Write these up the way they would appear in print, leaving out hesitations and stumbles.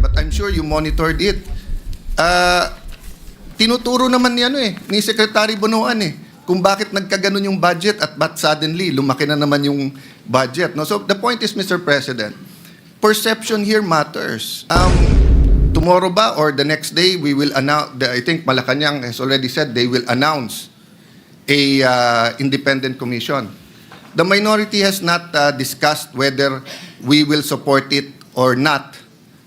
time, but I'm sure you monitored it. Tinuturo naman ni Secretary Bonoan kung bakit nagkaganon yung budget at ba't suddenly lumaki na naman yung budget. No? So the point is, Mr. President, perception here matters. Tomorrow ba or the next day, we will announce, I think Malacanang has already said they will announce a independent commission. The minority has not discussed whether we will support it or not.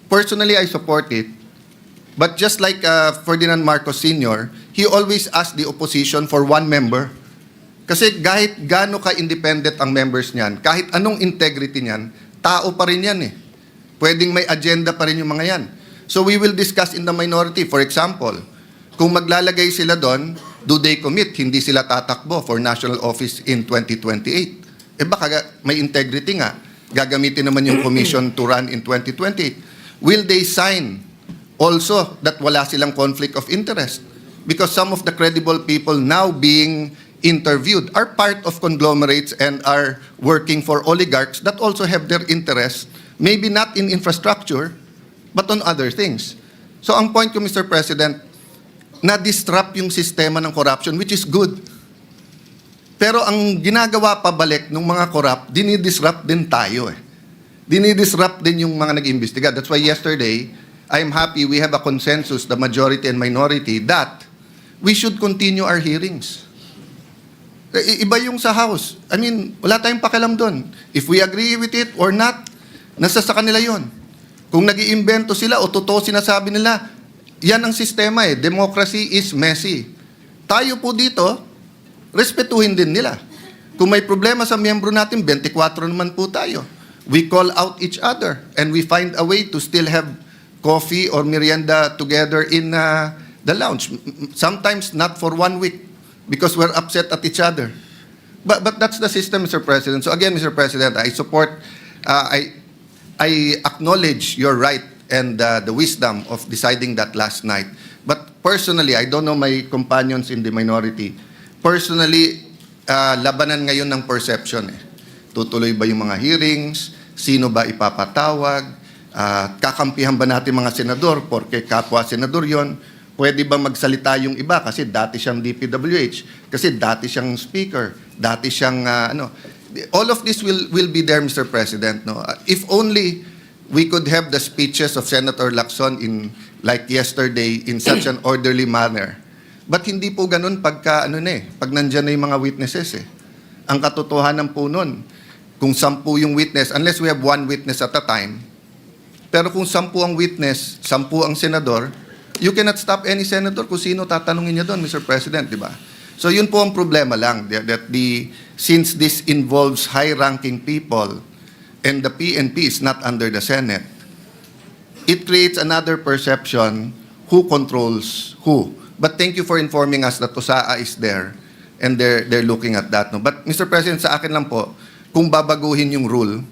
Personally, I support it. But just like Ferdinand Marcos Sr., he always asked the opposition for one member. Kasi kahit gaano ka-independent ang members niyan, kahit anong integrity niyan, tao pa rin yan Pwedeng may agenda pa rin yung mga yan. So we will discuss in the minority. For example, kung maglalagay sila doon, do they commit? Hindi sila tatakbo for national office in 2028. Baka may integrity nga. Gagamitin naman yung commission to run in 2028. Will they sign also that wala silang conflict of interest? Because some of the credible people now being interviewed are part of conglomerates and are working for oligarchs that also have their interests, maybe not in infrastructure, but on other things. So ang point ko, Mr. President, na-disrupt yung sistema ng corruption, which is good. Pero ang ginagawa pabalik ng mga corrupt, dinidisrupt din tayo Dinidisrupt din yung mga nag-imbestiga. That's why yesterday, I'm happy we have a consensus, the majority and minority, that we should continue our hearings. Iba yung sa House. I mean, wala tayong pakialam doon. If we agree with it or not, nasa sa kanila yon. Kung nag-iimbento sila o totoo sinasabi nila, yan ang sistema Democracy is messy. Tayo po dito, respetuhin din nila. Kung may problema sa miyembro natin, 24 naman po tayo. We call out each other and we find a way to still have coffee or merienda together in the lounge. Sometimes not for 1 week because we're upset at each other. But that's the system, Mr. President. So again, Mr. President, I support, I acknowledge your right and the wisdom of deciding that last night. But personally, I don't know my companions in the minority. Personally, labanan ngayon ng perception Tutuloy ba yung mga hearings? Sino ba ipapatawag? Kakampihan ba natin mga senador? Porque kapwa senador yon. Pwede ba magsalita yung iba? Kasi dati siyang DPWH. Kasi dati siyang speaker. Dati siyang All of this will be there, Mr. President. No? If only we could have the speeches of Senator Lacson in like yesterday in such an orderly manner. But hindi po ganun pagka pag nandiyan na yung mga witnesses Ang katotohanan po nun, kung 10 yung witness, unless we have 1 witness at a time, pero kung 10 ang witness, 10 ang senador, you cannot stop any senator kung sino tatanungin niya doon, Mr. President, di ba? So yun po ang problema lang, that since this involves high-ranking people and the PNP is not under the Senate, it creates another perception who controls who. But thank you for informing us that TUSAA is there and they're looking at that. No? But Mr. President, sa akin lang po, kung babaguhin yung rule,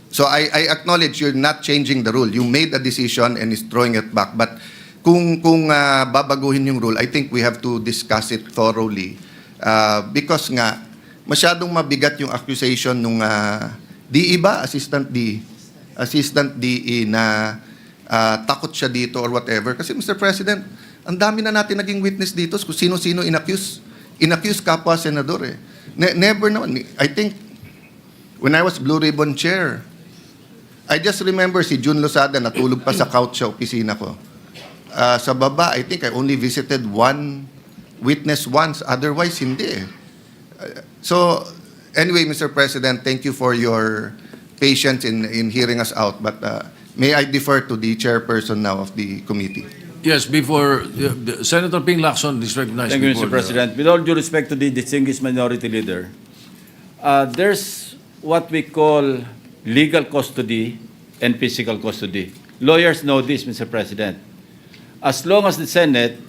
so I acknowledge you're not changing the rule. You made a decision and is throwing it back. But kung babaguhin yung rule, I think we have to discuss it thoroughly. Because nga, masyadong mabigat yung accusation nung DE ba? Assistant DE na takot siya dito or whatever. Kasi Mr. President, ang dami na natin naging witness dito kung sino-sino inaccuse kapwa senador Never naman. I think, when I was Blue Ribbon Chair, I just remember si Jun Losada natulog pa sa couch sa opisina ko. Sa baba, I think I only visited one witness once. Otherwise, hindi So, anyway, Mr. President, thank you for your patience in hearing us out. But may I defer to the chairperson now of the committee. Yes, before Senator Ping Lacson is recognized. Thank you, Mr. President. With all due respect to the distinguished minority leader, there's what we call legal custody and physical custody. Lawyers know this, Mr. President. As long as the Senate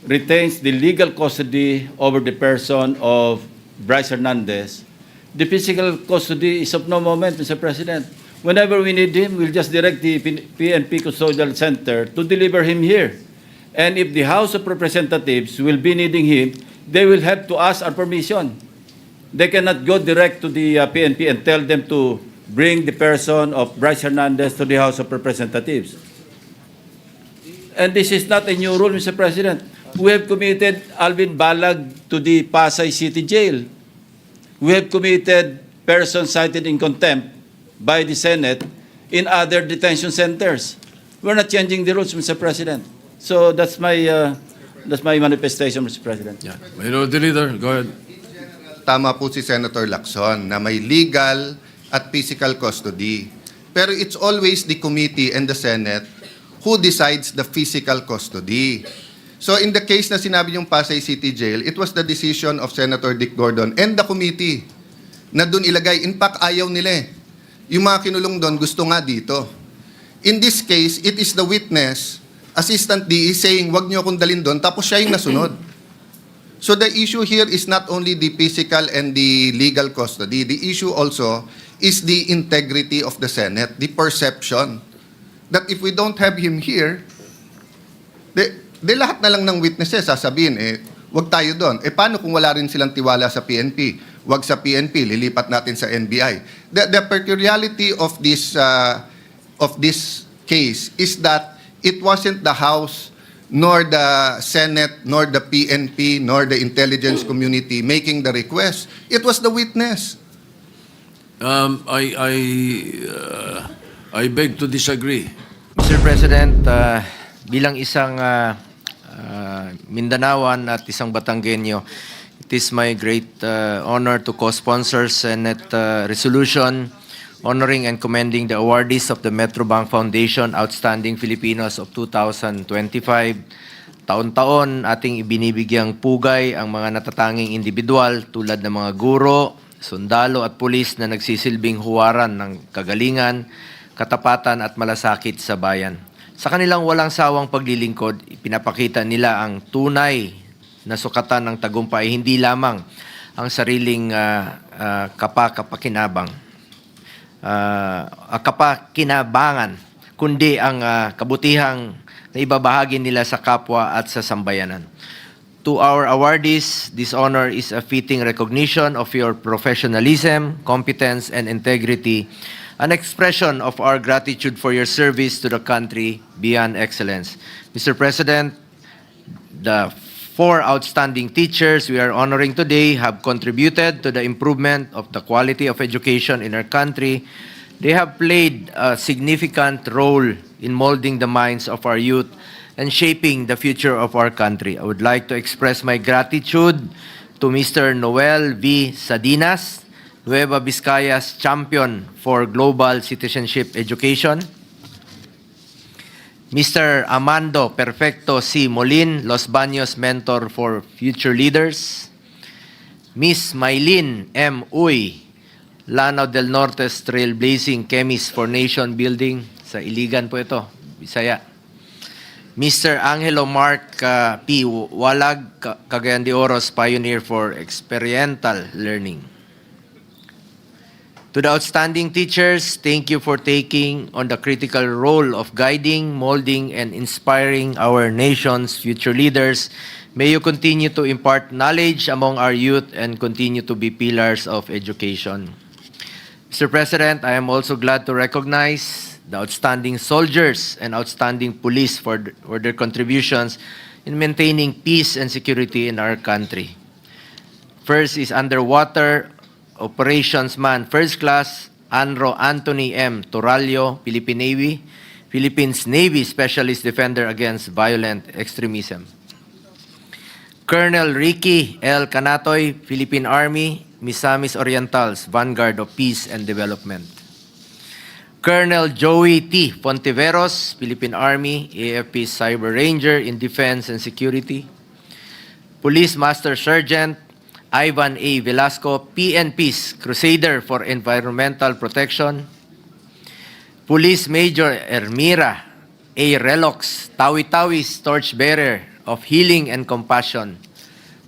retains the legal custody over the person of Bryce Hernandez, the physical custody is of no moment, Mr. President. Whenever we need him, we'll just direct the PNP Custodial Center to deliver him here. And if the House of Representatives will be needing him, they will have to ask our permission. They cannot go direct to the PNP and tell them to bring the person of Bryce Hernandez to the House of Representatives. And this is not a new rule, Mr. President. We have committed Alvin Balag to the Pasay City Jail. We have committed persons cited in contempt by the Senate in other detention centers. We're not changing the rules, Mr. President. So that's my manifestation, Mr. President. Yeah. Minority Leader, go ahead. Tama po si Senator Lacson na may legal at physical custody. Pero it's always the committee and the Senate who decides the physical custody. So in the case na sinabi yung Pasay City Jail, it was the decision of Senator Dick Gordon and the committee na doon ilagay. In fact, ayaw nila eh. Yung mga kinulong doon, gusto nga dito. In this case, it is the witness, Assistant DE, saying, wag niyo akong dalhin doon, tapos siya yung nasunod. So the issue here is not only the physical and the legal custody. The issue also is the integrity of the Senate, the perception that if we don't have him here, de lahat na lang ng witnesses sasabihin, wag tayo doon. Paano kung wala rin silang tiwala sa PNP? Wag sa PNP, lilipat natin sa NBI. The peculiarity of this case is that it wasn't the House nor the Senate, nor the PNP, nor the intelligence community making the request. It was the witness. I beg to disagree. Mr. President, bilang isang Mindanaoan at isang Batanggenyo, it is my great honor to co-sponsor Senate resolution honoring and commending the awardees of the Metrobank Foundation Outstanding Filipinos of 2025. Taon-taon ating ibinibigyang pugay ang mga natatanging individual tulad ng mga guro, sundalo at pulis na nagsisilbing huwaran ng kagalingan, katapatan at malasakit sa bayan. Sa kanilang walang sawang paglilingkod, ipinapakita nila ang tunay na sukatan ng tagumpay, hindi lamang ang sariling kapakinabangan, kundi ang kabutihang na ibabahagi nila sa kapwa at sa sambayanan. To our awardees, this honor is a fitting recognition of your professionalism, competence, and integrity, an expression of our gratitude for your service to the country beyond excellence. Mr. President, the 4 outstanding teachers we are honoring today have contributed to the improvement of the quality of education in our country. They have played a significant role in molding the minds of our youth and shaping the future of our country. I would like to express my gratitude to Mr. Noel V. Sadinas, Nueva Vizcaya's champion for global citizenship education. Mr. Amando Perfecto C. Molin, Los Baños Mentor for Future Leaders. Miss Maylin M. Uy, Lanao del Norte's Trailblazing Chemist for Nation Building. Sa Iligan po ito, Bisaya. Mr. Angelo Mark P. Walag, Cagayan de Oro's Pioneer for Experiential Learning. To the outstanding teachers, thank you for taking on the critical role of guiding, molding, and inspiring our nation's future leaders. May you continue to impart knowledge among our youth and continue to be pillars of education. Mr. President, I am also glad to recognize the outstanding soldiers and outstanding police for their contributions in maintaining peace and security in our country. First is Underwater Operations Man First Class Anro Anthony M. Toralio, Philippine Navy, Philippines Navy Specialist Defender Against Violent Extremism. Colonel Ricky L. Canatoy, Philippine Army, Misamis Orientals, Vanguard of Peace and Development. Colonel Joey T. Fontiveros, Philippine Army, AFP Cyber Ranger in Defense and Security. Police Master Sergeant Ivan A. Velasco, PNP's Crusader for Environmental Protection. Police Major Ermira A. Relox, Tawi-Tawi's Torchbearer of Healing and Compassion.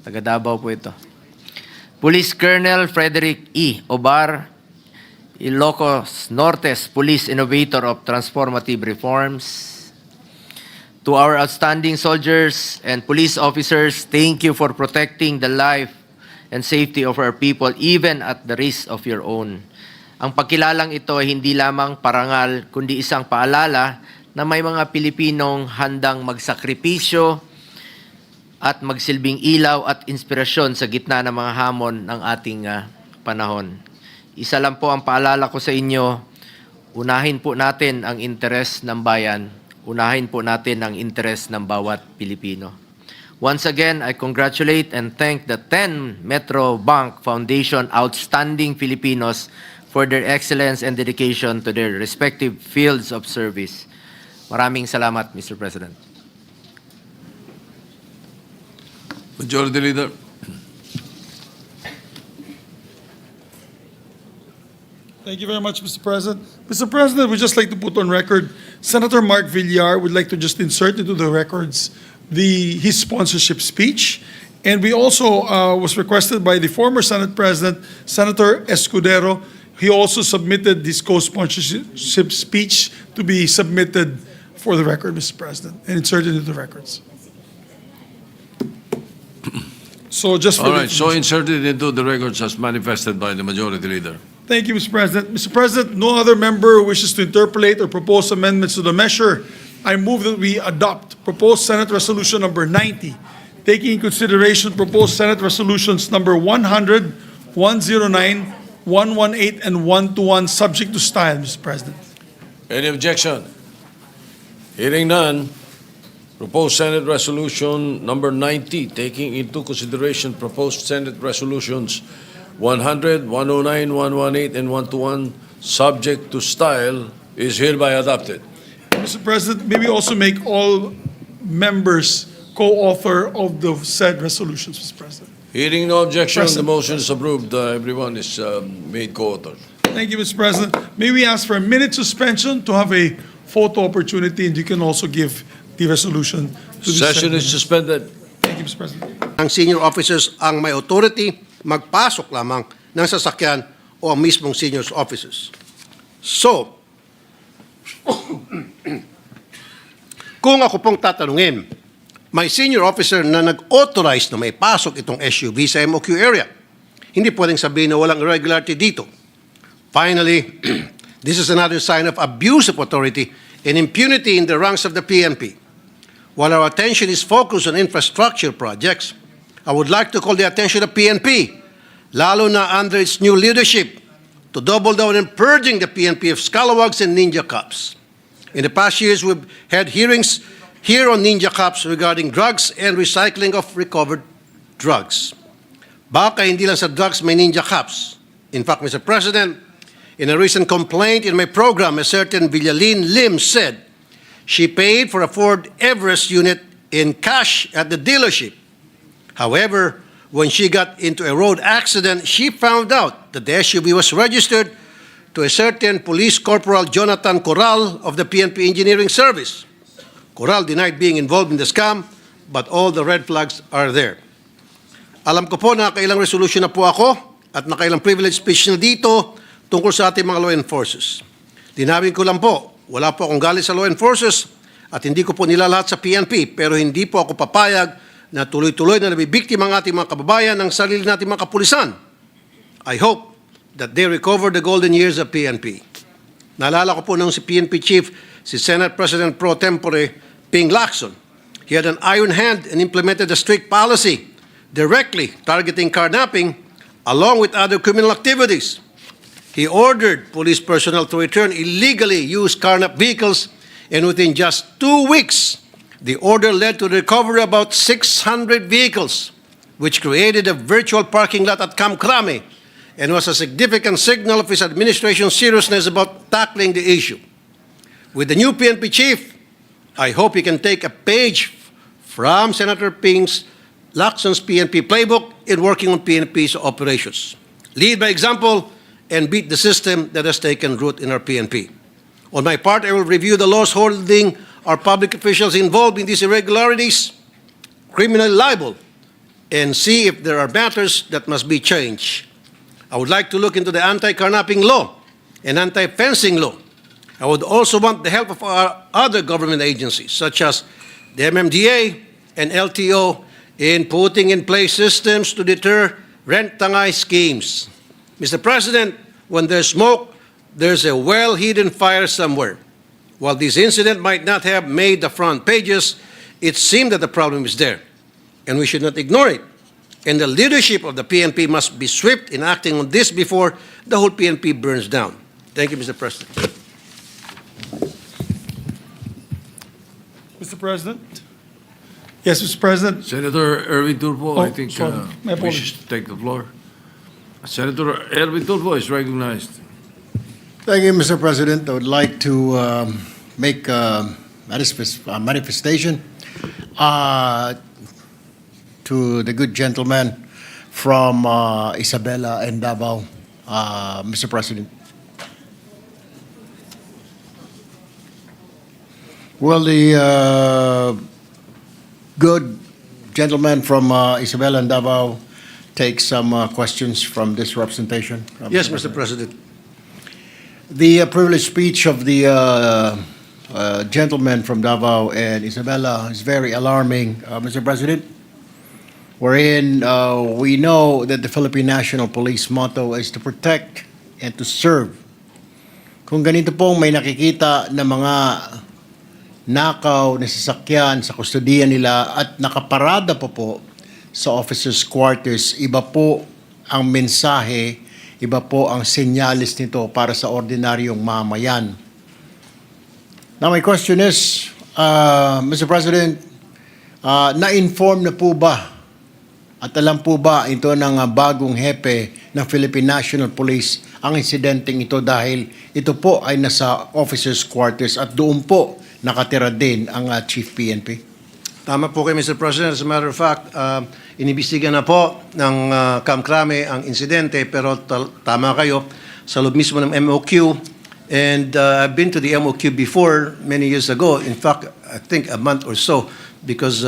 Taga Davao po ito. Police Colonel Frederick E. Obar, Ilocos Norte's Police Innovator of Transformative Reforms. To our outstanding soldiers and police officers, thank you for protecting the life and safety of our people, even at the risk of your own. Ang pagkilalang ito ay hindi lamang parangal kundi isang paalala na may mga Pilipinong handang magsakripisyo at magsilbing ilaw at inspirasyon sa gitna ng mga hamon ng ating panahon. Isa lang po ang paalala ko sa inyo, unahin po natin ang interes ng bayan, unahin po natin ang interes ng bawat Pilipino. Once again, I congratulate and thank the 10 Metro Bank Foundation outstanding Filipinos for their excellence and dedication to their respective fields of service. Maraming salamat, Mr. President. Majority Leader. Thank you very much, Mr. President. Mr. President, we'd just like to put on record, Senator Mark Villar would like to just insert into the records his sponsorship speech. And we also was requested by the former Senate President, Senator Escudero. He also submitted his co-sponsorship speech to be submitted for the record, Mr. President, and inserted into the records. So just for All the right, so inserted into the records as manifested by the Majority Leader. Thank you, Mr. President. Mr. President, no other member wishes to interpolate or propose amendments to the measure. I move that we adopt proposed Senate Resolution number 90, taking in consideration proposed Senate Resolutions number 100, 109, 118, and 121, subject to style, Mr. President. Any objection? Hearing none, proposed Senate Resolution number 90, taking into consideration proposed Senate Resolutions 100, 109, 118, and 121, subject to style, is hereby adopted. Mr. President, may we also make all members co-author of the said resolutions, Mr. President. Hearing no objection, the President. motion is approved. Everyone is made co-author. Thank you, Mr. President. May we ask for a minute suspension to have a photo opportunity, and you can also give the resolution to the Session is Senate. suspended. Thank you, Mr. President. Ang senior officers ang may authority magpasok lamang ng sasakyan o ang mismong senior officers. So, kung ako pong tatanungin, may senior officer na nag-authorize na may pasok itong SUV sa MOQ area, hindi pwedeng sabihin na walang irregularity dito. Finally, this is another sign of abuse of authority and impunity in the ranks of the PNP. While our attention is focused on infrastructure projects, I would like to call the attention of PNP, lalo na under its new leadership, to double down in purging the PNP of scalawags and ninja cops. In the past years, we've had hearings here on ninja cops regarding drugs and recycling of recovered drugs. Baka hindi lang sa drugs may ninja cops. In fact, Mr. President, in a recent complaint in my program, a certain Villalin Lim said she paid for a Ford Everest unit in cash at the dealership. However, when she got into a road accident, she found out that the SUV was registered to a certain Police Corporal Jonathan Corral of the PNP Engineering Service. Corral denied being involved in the scam, but all the red flags are there. Alam ko po na nakailang resolution na po ako at nakailang privilege speech na dito tungkol sa ating mga law enforcers. Dinawin ko lang po, wala po akong galit sa law enforcers at hindi ko po nilalahat sa PNP, pero hindi po ako papayag na tuloy-tuloy na nabibiktima ang ating mga kababayan ng sarili nating mga kapulisan. I hope that they recover the golden years of PNP. Naalala ko po nung si PNP Chief, si Senate President Pro Tempore Ping Lacson. He had an iron hand and implemented a strict policy directly targeting carnapping along with other criminal activities. He ordered police personnel to return illegally used carnap vehicles, and within just 2 weeks, the order led to the recovery of about 600 vehicles, which created a virtual parking lot at Camp Crame and was a significant signal of his administration's seriousness about tackling the issue. With the new PNP chief, I hope he can take a page from Senator Ping's Lacson's PNP playbook in working on PNP's operations. Lead by example and beat the system that has taken root in our PNP. On my part, I will review the laws holding our public officials involved in these irregularities, criminal libel, and see if there are matters that must be changed. I would like to look into the anti-carnapping law and anti-fencing law. I would also want the help of our other government agencies, such as the MMDA and LTO, in putting in place systems to deter rent-tangay schemes. Mr. President, when there's smoke, there's a well-hidden fire somewhere. While this incident might not have made the front pages, it seemed that the problem is there, and we should not ignore it. And the leadership of the PNP must be swift in acting on this before the whole PNP burns down. Thank you, Mr. President. Mr. President? Yes, Mr. President. Senator Erwin Turbo, I Oh, think, sorry. My wishes to take the floor. Senator Erwin Turbo is recognized. Thank you, Mr. President. I would like to make a manifestation to the good gentleman from Isabela and Davao, Mr. President. Will the good gentleman from Isabela and Davao take some questions from this representation? Yes, Mr. President. The privileged speech of the gentleman from Davao and Isabela is very alarming, Mr. President, wherein we know that the Philippine National Police motto is to protect and to serve. Kung ganito pong may nakikita na mga nakaw na sasakyan sa kustodiyan nila at nakaparada pa po sa officers' quarters, iba po ang mensahe, iba po ang senyalis nito para sa ordinaryong mamayan. Now my question is, Mr. President, na-inform na po ba at alam po ba ito ng bagong hepe ng Philippine National Police ang insidenteng ito dahil ito po ay nasa officers' quarters at doon po nakatira din ang Chief PNP? Tama po kayo, Mr. President. As a matter of fact, inibestigan na po ng Nakame ang insidente, pero tama kayo, sa loob mismo ng MOQ. And I've been to the MOQ before, many years ago. In fact, I think a month or so, because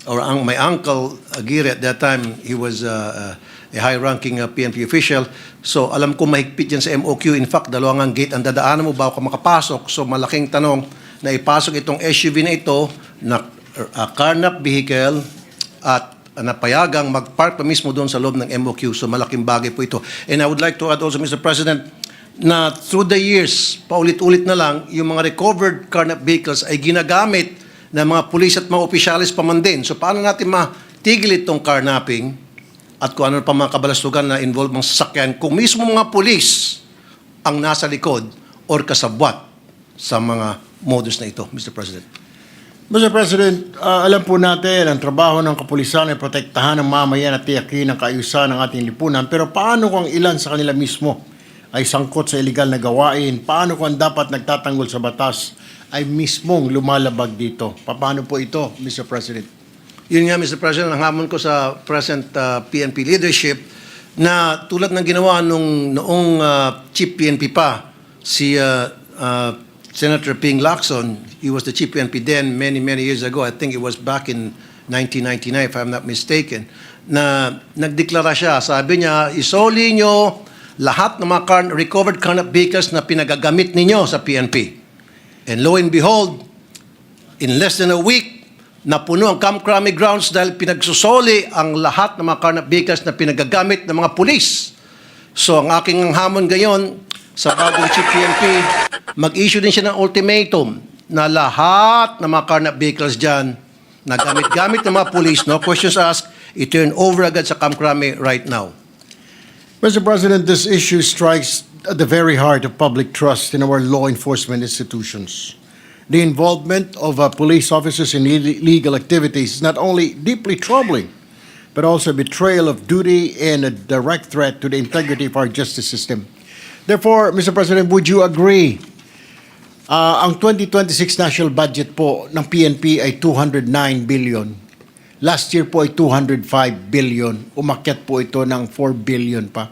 my uncle, Aguirre, at that time, he was a high-ranking PNP official. So alam ko mahigpit yan sa MOQ. In fact, dalawang gate ang dadaanan mo bago ka makapasok. So malaking tanong na ipasok itong SUV na ito na carnap vehicle at napayagang mag-park pa mismo doon sa loob ng MOQ. So malaking bagay po ito. And I would like to add also, Mr. President, na through the years, paulit-ulit na lang, yung mga recovered carnap vehicles ay ginagamit ng mga pulis at mga opisyalis pa man din. So paano natin matigil itong carnapping at kung ano pa mga kabalastugan na involved mga sasakyan kung mismo mga pulis ang nasa likod or kasabwat sa mga modus na ito, Mr. President. Mr. President, alam po natin ang trabaho ng kapulisan ay protektahan ng mamayan at tiyakin ang kaayusan ng ating lipunan. Pero paano kung ilan sa kanila mismo ay sangkot sa illegal na gawain? Paano kung dapat nagtatanggol sa batas ay mismong lumalabag dito? Paano po ito, Mr. President? Yun nga, Mr. President, ang hamon ko sa present PNP leadership na tulad ng ginawa noong Chief PNP pa, si Senator Ping Lacson. He was the Chief PNP then many years ago. I think it was back in 1999 if I'm not mistaken. Na nagdeklara siya, sabi niya, isoli nyo lahat ng mga recovered carnap vehicles na pinagagamit ninyo sa PNP. And lo and behold, in less than a week, napuno ang Camp Crame grounds dahil pinagsusoli ang lahat ng mga carnap vehicles na pinagagamit ng mga pulis. So ang aking hamon ngayon sa bagong Chief PNP, mag-issue din siya ng ultimatum na lahat ng mga carnap vehicles dyan na gamit-gamit ng mga police, no questions asked, i-turn over agad sa Camp Crame right now. Mr. President, this issue strikes at the very heart of public trust in our law enforcement institutions. The involvement of police officers in illegal activities is not only deeply troubling, but also a betrayal of duty and a direct threat to the integrity of our justice system. Therefore, Mr. President, would you agree ang 2026 national budget po ng PNP ay 209 billion. Last year po ay 205 billion. Umakyat po ito ng 4 billion pa.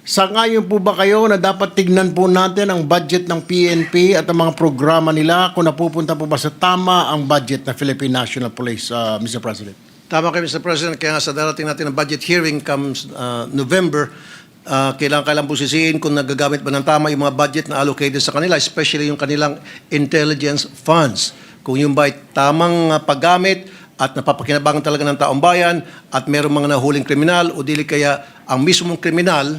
Sa ngayon po ba kayo na dapat tignan po natin ang budget ng PNP at ang mga programa nila kung napupunta po ba sa tama ang budget ng Philippine National Police, Mr. President? Tama kayo, Mr. President. Kaya nga sa darating natin ng budget hearing comes November, kailangan busisiin kung nagagamit ba ng tama yung mga budget na allocated sa kanila, especially yung kanilang intelligence funds. Kung yung ba ay tamang paggamit at napapakinabangan talaga ng taong bayan at mayroong mga nahuling kriminal o dili kaya ang mismong kriminal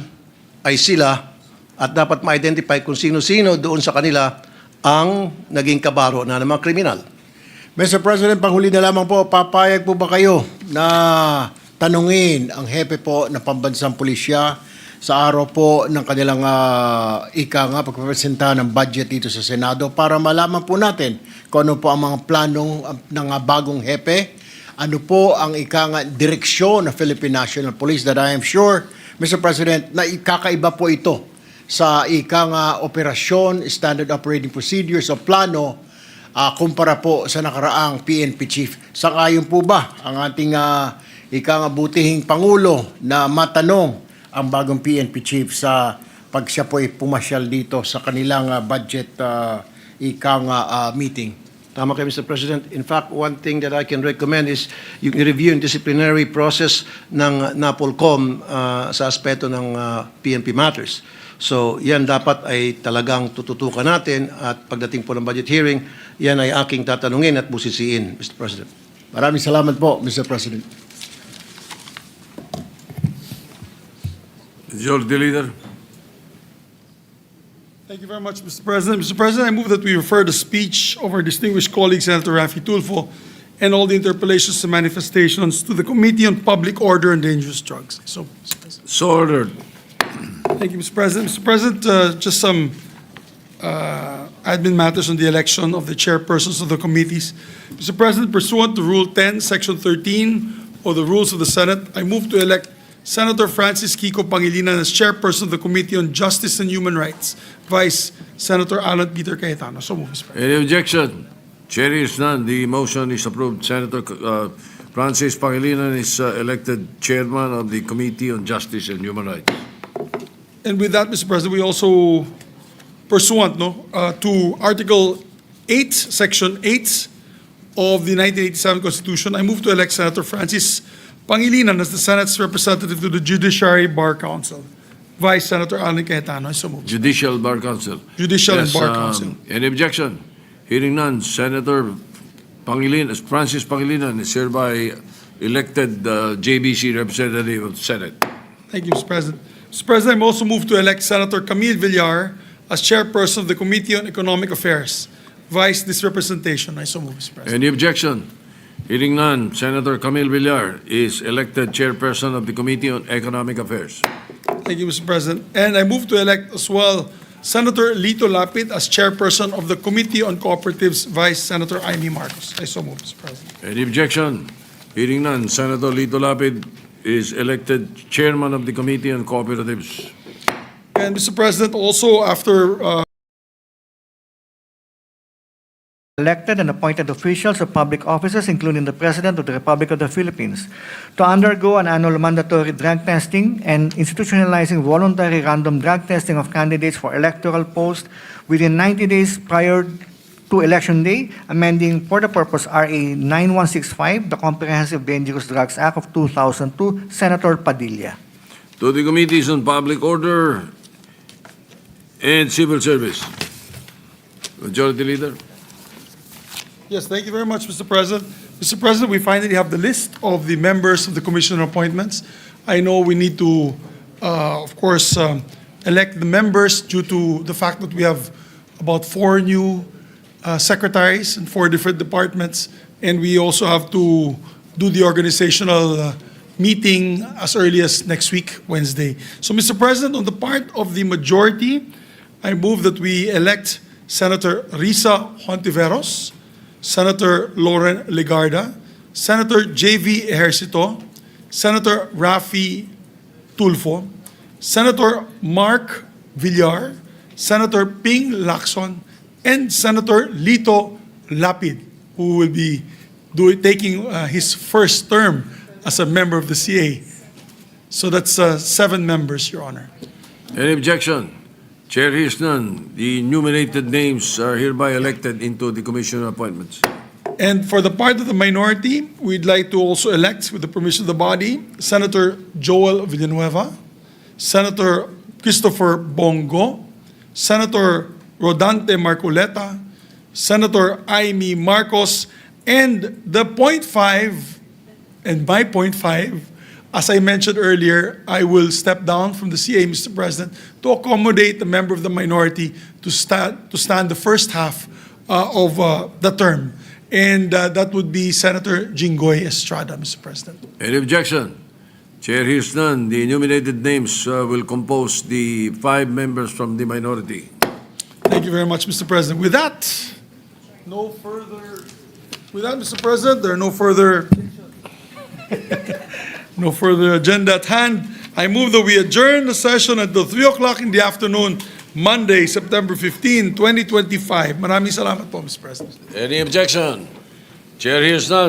ay sila at dapat ma-identify kung sino-sino doon sa kanila ang naging kabaro na ng mga kriminal. Mr. President, panghuli na lamang po, papayag po ba kayo na tanungin ang hepe po ng pambansang pulisya sa araw po ng kanilang pagpapresenta ng budget dito sa Senado para malaman po natin kung ano po ang mga planong ng bagong hepe, ano po ang direksyon ng Philippine National Police that I am sure, Mr. President, na kakaiba po ito sa operasyon, standard operating procedures o plano kumpara po sa nakaraang PNP chief. Sangayon po ba ang ating butihing Pangulo na matanong ang bagong PNP chief sa pag siya po ay pumasyal dito sa kanilang budget meeting? Tama kayo, Mr. President. In fact, one thing that I can recommend is yung i-review yung disciplinary process ng NAPOLCOM sa aspeto ng PNP matters. So, yan dapat ay talagang tututukan natin at pagdating po ng budget hearing, yan ay aking tatanungin at busisiin, Mr. President. Maraming salamat po, Mr. President. Majority Leader. Thank you very much, Mr. President. Mr. President, I move that we refer the speech of our distinguished colleague, Senator Raffy Tulfo, and all the interpellations and manifestations to the Committee on Public Order and Dangerous Drugs. So, Mr. President. So ordered. Thank you, Mr. President. Mr. President, just some admin matters on the election of the chairpersons of the committees. Mr. President, pursuant to Rule 10, Section 13 of the Rules of the Senate, I move to elect Senator Francis Kiko Pangilinan as chairperson of the Committee on Justice and Human Rights, Vice Senator Allan Peter Cayetano. So move, Mr. President. Any objection? Chair is none. The motion is approved. Senator Francis Pangilinan is elected chairman of the Committee on Justice and Human Rights. And with that, Mr. President, we also, pursuant to Article 8, Section 8 of the 1987 Constitution, I move to elect Senator Francis Pangilinan as the Senate's representative to the Judiciary Bar Council. Vice Senator Allan Cayetano, I so move. Judicial Bar Council. Judicial and Bar Council. Any objection? Hearing none, Senator Francis Pangilinan is hereby elected JBC representative of the Senate. Thank you, Mr. President. Mr. President, I also move to elect Senator Camille Villar as chairperson of the Committee on Economic Affairs. Vice this representation, I so move, Mr. President. Any objection? Hearing none, Senator Camille Villar is elected chairperson of the Committee on Economic Affairs. Thank you, Mr. President. And I move to elect as well Senator Lito Lapid as chairperson of the Committee on Cooperatives, Vice Senator Amy Marcos. I so move, Mr. President. Any objection? Hearing none, Senator Lito Lapid is elected chairman of the Committee on Cooperatives. And Mr. President, also after elected and appointed officials of public offices, including the President of the Republic of the Philippines, to undergo an annual mandatory drug testing and institutionalizing voluntary random drug testing of candidates for electoral posts within 90 days prior to Election Day, amending for the purpose RA 9165, the Comprehensive Dangerous Drugs Act of 2002, Senator Padilla. To the Committees on Public Order and Civil Service. Majority Leader. Yes, thank you very much, Mr. President. Mr. President, we finally have the list of the members of the Commission on Appointments. I know we need to, of course, elect the members due to the fact that we have about 4 new secretaries in 4 different departments, and we also have to do the organizational meeting as early as next week, Wednesday. So, Mr. President, on the part of the majority, I move that we elect Senator Risa Hontiveros, Senator Lauren Legarda, Senator J.V. Ejercito, Senator Raffy Tulfo, Senator Mark Villar, Senator Ping Lacson, and Senator Lito Lapid, who will be taking his first term as a member of the CA. So that's 7 members, Your Honor. Any objection? Chair hears none. The enumerated names are hereby elected into the Commission on Appointments. And for the part of the minority, we'd like to also elect, with the permission of the body, Senator Joel Villanueva, Senator Christopher Bongo, Senator Rodante Marcoleta, Senator Amy Marcos, and the .5 and my .5, As I mentioned earlier, I will step down from the CA, Mr. President, to accommodate the member of the minority to stand the first half of the term. And that would be Senator Jinggoy Estrada, Mr. President. Any objection? Chair hears none. The enumerated names will compose the 5 members from the minority. Thank you very much, Mr. President. With that, Mr. President, there are no further agenda at hand. I move that we adjourn the session until 3 o'clock in the afternoon, Monday, September 15, 2025. Maraming salamat po, Mr. President. Any objection? Chair hears none.